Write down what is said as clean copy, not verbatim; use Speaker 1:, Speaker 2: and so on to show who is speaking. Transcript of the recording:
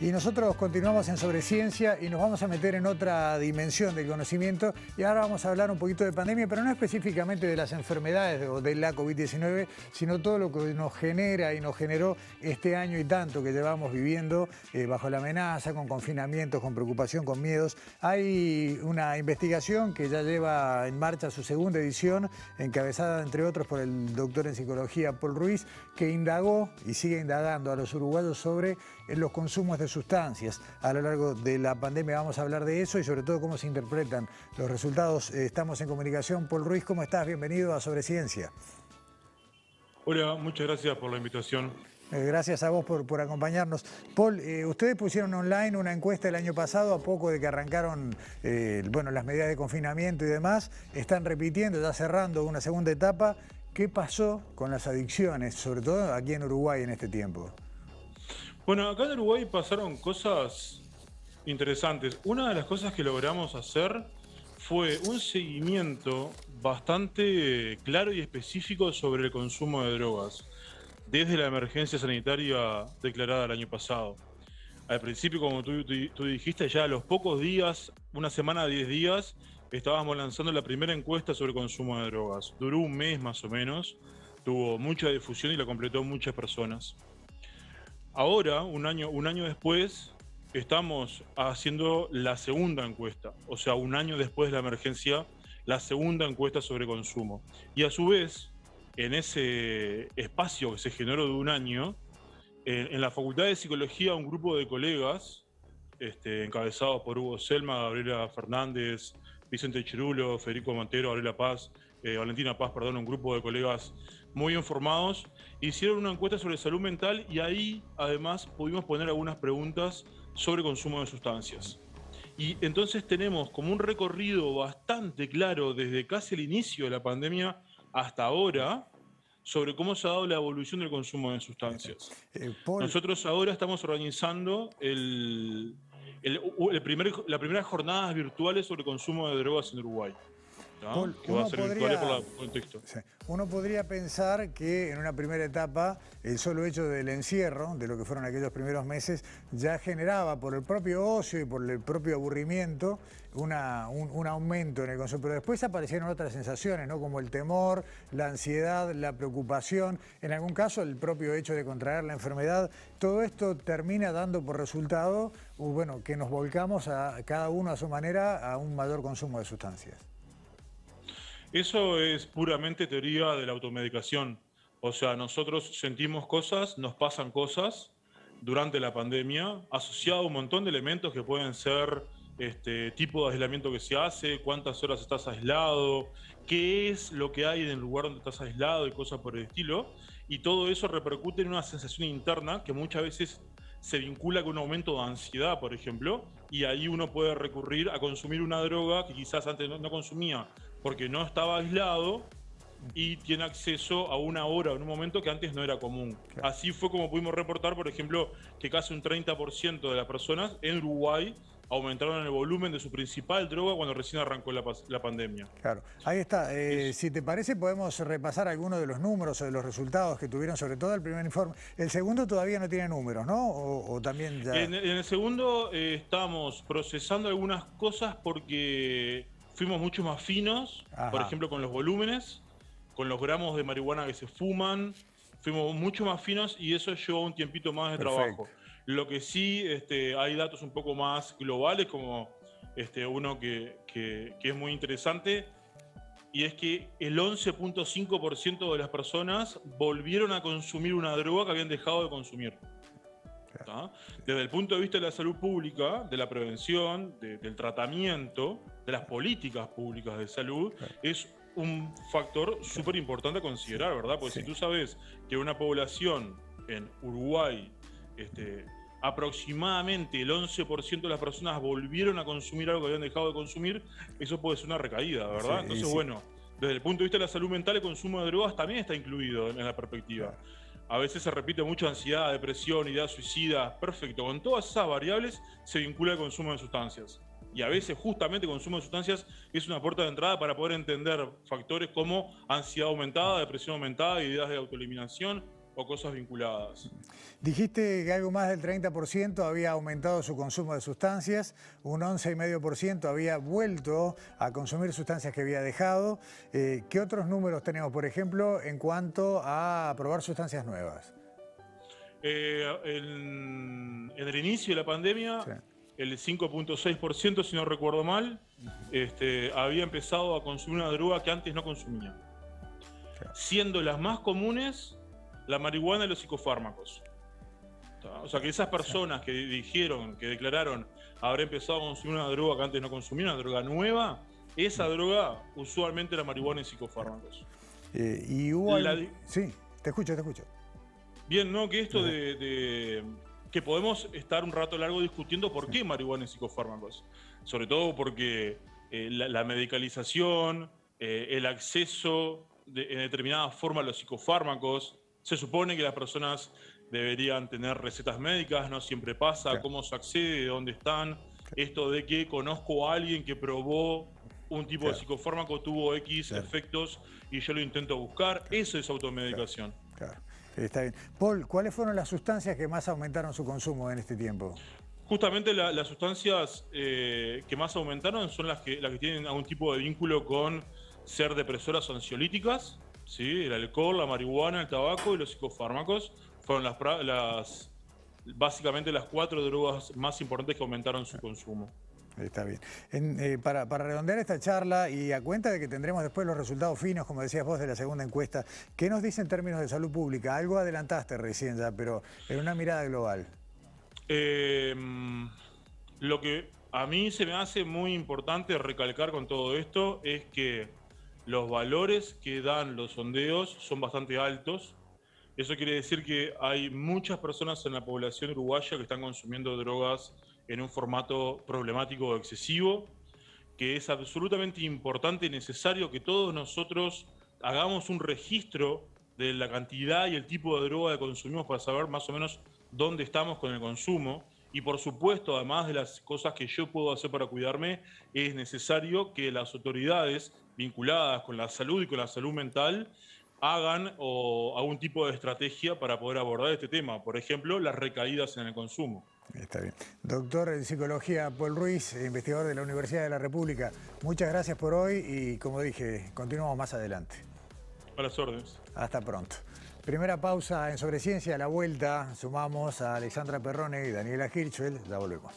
Speaker 1: Y nosotros continuamos en Sobre Ciencia y nos vamos a meter en otra dimensión del conocimiento y ahora vamos a hablar un poquito de pandemia, pero no específicamente de las enfermedades o de la COVID-19, sino todo lo que nos genera y nos generó este año y tanto que llevamos viviendo bajo la amenaza, con confinamientos, con preocupación, con miedos. Hay una investigación que ya lleva en marcha su segunda edición, encabezada entre otros por el doctor en psicología Paul Ruiz, que indagó y sigue indagando a los uruguayos sobre los consumos de sustancias. A lo largo de la pandemia vamos a hablar de eso y sobre todo cómo se interpretan los resultados. Estamos en comunicación. Paul Ruiz, ¿cómo estás? Bienvenido a Sobre Ciencia.
Speaker 2: Hola, muchas gracias por la invitación.
Speaker 1: Gracias a vos por acompañarnos. Paul, ustedes pusieron online una encuesta el año pasado, a poco de que arrancaron las medidas de confinamiento y demás. Están repitiendo, ya cerrando una segunda etapa. ¿Qué pasó con las adicciones, sobre todo aquí en Uruguay en este tiempo?
Speaker 2: Bueno, acá en Uruguay pasaron cosas interesantes. Una de las cosas que logramos hacer fue un seguimiento bastante claro y específico sobre el consumo de drogas, desde la emergencia sanitaria declarada el año pasado. Al principio, como tú dijiste, ya a los pocos días, una semana, 10 días, estábamos lanzando la primera encuesta sobre consumo de drogas. Duró un mes más o menos, tuvo mucha difusión y la completó muchas personas. Ahora, un año después, estamos haciendo la segunda encuesta, o sea, un año después de la emergencia, la segunda encuesta sobre consumo. Y a su vez, en ese espacio que se generó de un año, en la Facultad de Psicología, un grupo de colegas, encabezados por Hugo Selma, Gabriela Fernández, Vicente Chirulo, Federico Montero, Valentina Paz, un grupo de colegas muy informados, hicieron una encuesta sobre salud mental y ahí además pudimos poner algunas preguntas sobre consumo de sustancias. Y entonces tenemos como un recorrido bastante claro desde casi el inicio de la pandemia hasta ahora sobre cómo se ha dado la evolución del consumo de sustancias. Nosotros ahora estamos organizando las primeras jornadas virtuales sobre consumo de drogas en Uruguay.
Speaker 1: Paul,
Speaker 2: que va a ser virtual por el contexto.
Speaker 1: Sí. Uno podría pensar que en una primera etapa el solo hecho del encierro, de lo que fueron aquellos primeros meses, ya generaba por el propio ocio y por el propio aburrimiento un aumento en el consumo. Pero después aparecieron otras sensaciones, ¿no? Como el temor, la ansiedad, la preocupación, en algún caso el propio hecho de contraer la enfermedad. Todo esto termina dando por resultado que nos volcamos a cada uno a su manera a un mayor consumo de sustancias.
Speaker 2: Eso es puramente teoría de la automedicación. O sea, nosotros sentimos cosas, nos pasan cosas durante la pandemia, asociado a un montón de elementos que pueden ser tipo de aislamiento que se hace, cuántas horas estás aislado, qué es lo que hay en el lugar donde estás aislado y cosas por el estilo. Y todo eso repercute en una sensación interna que muchas veces se vincula con un aumento de ansiedad, por ejemplo, y ahí uno puede recurrir a consumir una droga que quizás antes no consumía porque no estaba aislado y tiene acceso a una hora en un momento que antes no era común. Claro. Así fue como pudimos reportar, por ejemplo, que casi un 30% de las personas en Uruguay aumentaron el volumen de su principal droga cuando recién arrancó la pandemia.
Speaker 1: Claro, ahí está. Si te parece, podemos repasar algunos de los números o de los resultados que tuvieron, sobre todo el primer informe. El segundo todavía no tiene números, ¿no? O también ya...
Speaker 2: En el segundo estamos procesando algunas cosas porque fuimos mucho más finos, por ejemplo, con los volúmenes, con los gramos de marihuana que se fuman, fuimos mucho más finos y eso llevó un tiempito más de trabajo. Lo que sí, hay datos un poco más globales, como uno que es muy interesante, y es que el 11.5% de las personas volvieron a consumir una droga que habían dejado de consumir. ¿Tá? Desde el punto de vista de la salud pública, de la prevención, del tratamiento, de las políticas públicas de salud, es un factor súper importante a considerar, ¿verdad? Porque si tú sabes que una población en Uruguay, aproximadamente el 11% de las personas volvieron a consumir algo que habían dejado de consumir, eso puede ser una recaída, ¿verdad? Entonces, bueno, desde el punto de vista de la salud mental, el consumo de drogas también está incluido en la perspectiva. A veces se repite mucho ansiedad, depresión, ideas suicidas. Perfecto, con todas esas variables se vincula el consumo de sustancias. Y a veces justamente el consumo de sustancias es una puerta de entrada para poder entender factores como ansiedad aumentada, depresión aumentada, ideas de autoeliminación o cosas vinculadas.
Speaker 1: Dijiste que algo más del 30% había aumentado su consumo de sustancias, un 11,5% había vuelto a consumir sustancias que había dejado. ¿Qué otros números tenemos, por ejemplo, en cuanto a probar sustancias nuevas?
Speaker 2: En el inicio de la pandemia,
Speaker 1: Sí.
Speaker 2: el 5,6%, si no recuerdo mal, había empezado a consumir una droga que antes no consumía.
Speaker 1: Claro.
Speaker 2: Siendo las más comunes la marihuana y los psicofármacos. O sea, que esas personas que dijeron, que declararon haber empezado a consumir una droga que antes no consumía, una droga nueva, esa droga usualmente era marihuana y psicofármacos.
Speaker 1: Y hubo Sí, te escucho.
Speaker 2: Bien, ¿no? Que esto que podemos estar un rato largo discutiendo por qué marihuana y psicofármacos. Sobre todo porque la medicalización, el acceso en determinada forma a los psicofármacos, se supone que las personas deberían tener recetas médicas, no siempre pasa,
Speaker 1: Claro.
Speaker 2: cómo se accede, de dónde están. Esto de que conozco a alguien que probó un tipo de psicofármaco, tuvo X efectos y yo lo intento buscar, eso es automedicación.
Speaker 1: Claro. Está bien. Paul, ¿cuáles fueron las sustancias que más aumentaron su consumo en este tiempo?
Speaker 2: Justamente las sustancias que más aumentaron son las que tienen algún tipo de vínculo con ser depresoras o ansiolíticas, ¿sí? El alcohol, la marihuana, el tabaco y los psicofármacos fueron básicamente las 4 drogas más importantes que aumentaron su consumo.
Speaker 1: Está bien. Para redondear esta charla y a cuenta de que tendremos después los resultados finos, como decías vos, de la segunda encuesta, ¿qué nos dice en términos de salud pública? Algo adelantaste recién ya, pero en una mirada global.
Speaker 2: Lo que a mí se me hace muy importante recalcar con todo esto es que los valores que dan los sondeos son bastante altos. Eso quiere decir que hay muchas personas en la población uruguaya que están consumiendo drogas en un formato problemático o excesivo, que es absolutamente importante y necesario que todos nosotros hagamos un registro de la cantidad y el tipo de droga que consumimos para saber más o menos dónde estamos con el consumo. Y por supuesto, además de las cosas que yo puedo hacer para cuidarme, es necesario que las autoridades vinculadas con la salud y con la salud mental hagan algún tipo de estrategia para poder abordar este tema. Por ejemplo, las recaídas en el consumo.
Speaker 1: Está bien. Doctor en psicología Paul Ruiz, investigador de la Universidad de la República, muchas gracias por hoy y, como dije, continuamos más adelante.
Speaker 2: A las órdenes.
Speaker 1: Hasta pronto. Primera pausa en Sobre Ciencia. A la vuelta sumamos a Alexandra Perrone y Daniela Hirschfeld. Ya volvemos.